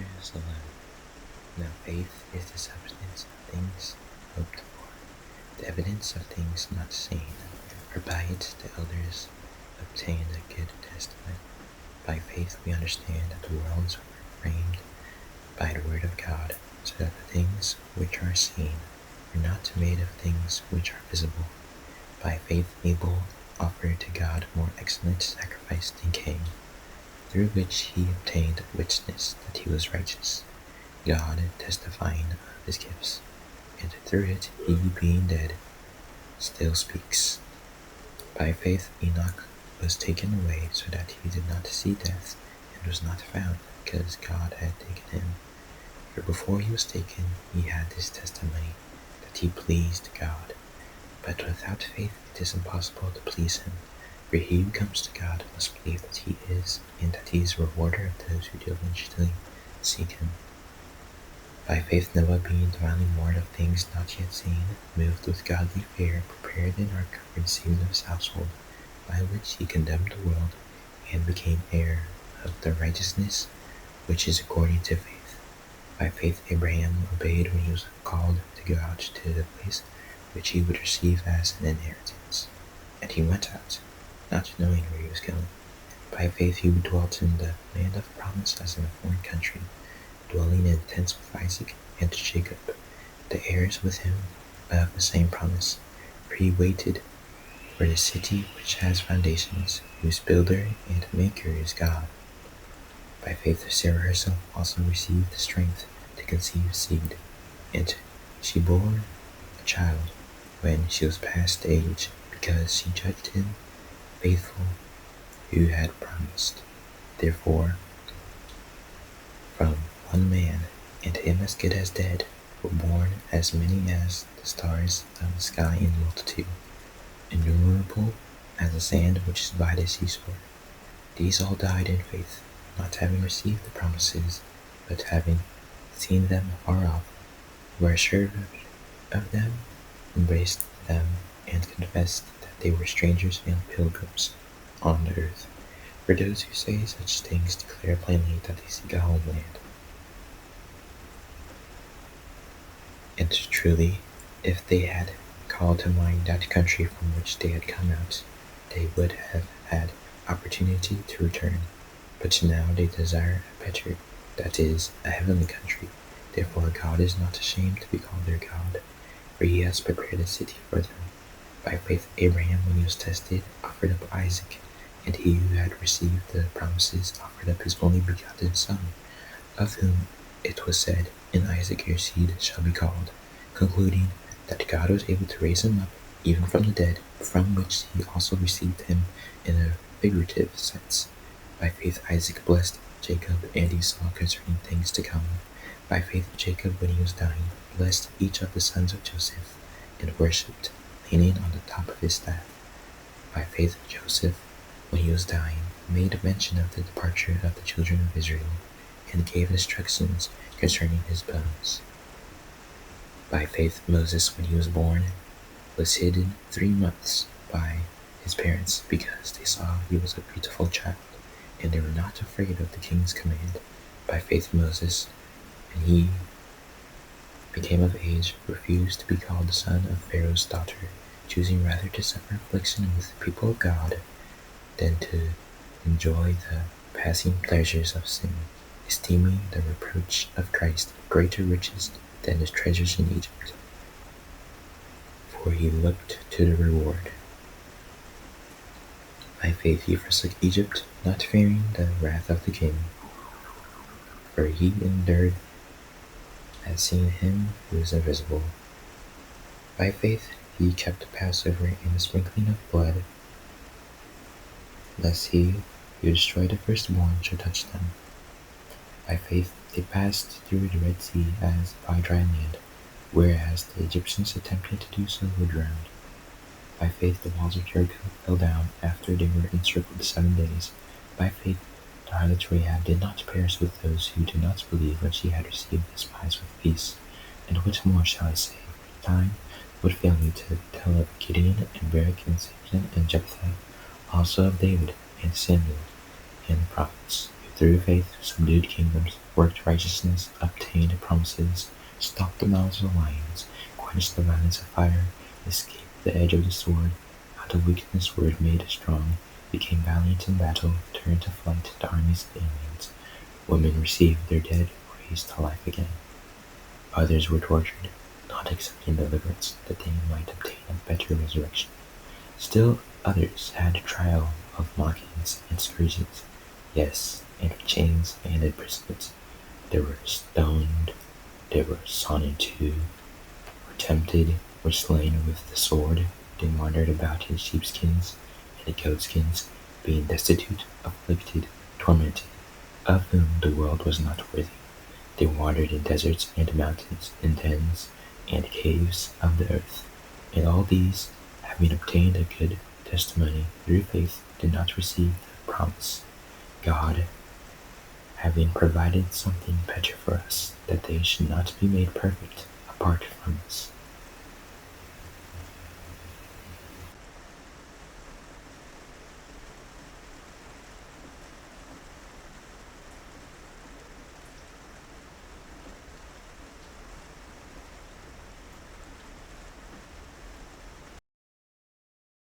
Hebrews 11. Now faith is the substance of things hoped for, the evidence of things not seen. For by it the elders obtained a good testament. By faith we understand that the worlds were framed by the word of God, so that the things which are seen were not made of things which are visible. By faith Abel offered to God more excellent sacrifice than Cain, through which he obtained witness that he was righteous, God testifying of his gifts, and through it he, being dead, still speaks. By faith Enoch was taken away so that he did not see death, and was not found, because God had taken him. For before he was taken, he had this testimony, that he pleased God. But without faith it is impossible to please him. For he who comes to God must believe that he is, and that he is a rewarder of those who diligently seek him. By faith Noah, being divinely warned of things not yet seen, moved with godly fear, prepared an ark for the saving of his household, by which he condemned the world, and became heir of the righteousness which is according to faith. By faith Abraham obeyed when he was called to go out to the place which he would receive as an inheritance. And he went out, not knowing where he was going. By faith he dwelt in the land of promise as in a foreign country, dwelling in tents with Isaac and Jacob, the heirs with him of the same promise. For he waited for the city which has foundations, whose builder and maker is God. By faith Sarah herself also received the strength to conceive seed, and she bore a child when she was past age, because she judged him faithful who had promised. Therefore, from one man, and him as good as dead, were born as many as the stars of the sky in multitude, innumerable as the sand which is by the seashore. These all died in faith, not having received the promises, but having seen them afar off, were assured of them, embraced them, and confessed that they were strangers and pilgrims on the earth. For those who say such things declare plainly that they seek a homeland. And truly, if they had called to mind that country from which they had come out, they would have had opportunity to return. But now they desire a better, that is, a heavenly country. Therefore God is not ashamed to be called their God, for he has prepared a city for them. By faith Abraham, when he was tested, offered up Isaac, and he who had received the promises offered up his only begotten son, of whom it was said, "In Isaac your seed shall be called," concluding that God was able to raise him up even from the dead, from which he also received him in a figurative sense. By faith Isaac blessed Jacob and Esau concerning things to come. By faith Jacob, when he was dying, blessed each of the sons of Joseph, and worshipped, leaning on the top of his staff. By faith Joseph, when he was dying, made mention of the departure of the children of Israel, and gave instructions concerning his bones. By faith Moses, when he was born, was hidden 3 months by his parents, because they saw he was a beautiful child, and they were not afraid of the king's command. By faith Moses, when he became of age, refused to be called the son of Pharaoh's daughter, choosing rather to suffer affliction with the people of God than to enjoy the passing pleasures of sin, esteeming the reproach of Christ greater riches than his treasures in Egypt, for he looked to the reward. By faith he forsook Egypt, not fearing the wrath of the king, for he endured as seeing him who is invisible. By faith he kept the Passover and the sprinkling of blood, lest he who destroyed the firstborn should touch them. By faith they passed through the Red Sea as by dry land, whereas the Egyptians attempting to do so were drowned. By faith the walls of Jericho fell down after they were encircled 7 days. By faith the harlot Rahab did not perish with those who did not believe when she had received the spies with peace. And what more shall I say? Time would fail me to tell of Gideon and Barak and Samson and Jephthah, also of David and Samuel and the prophets, who through faith subdued kingdoms, worked righteousness, obtained promises, stopped the mouths of lions, quenched the violence of fire, escaped the edge of the sword, out of weakness were made strong, became valiant in battle, turned to flight the armies of aliens. Women received their dead raised to life again. Others were tortured, not accepting deliverance, that they might obtain a better resurrection. Still others had trial of mockings and scourges, yes, and of chains and imprisonments. They were stoned, they were sawn in two, were tempted, were slain with the sword. They wandered about in sheepskins and in goatskins, being destitute, afflicted, tormented, of whom the world was not worthy. They wandered in deserts and mountains, in dens and caves of the earth. And all these, having obtained a good testimony through faith, did not receive the promise. God, having provided something better for us, that they should not be made perfect apart from us.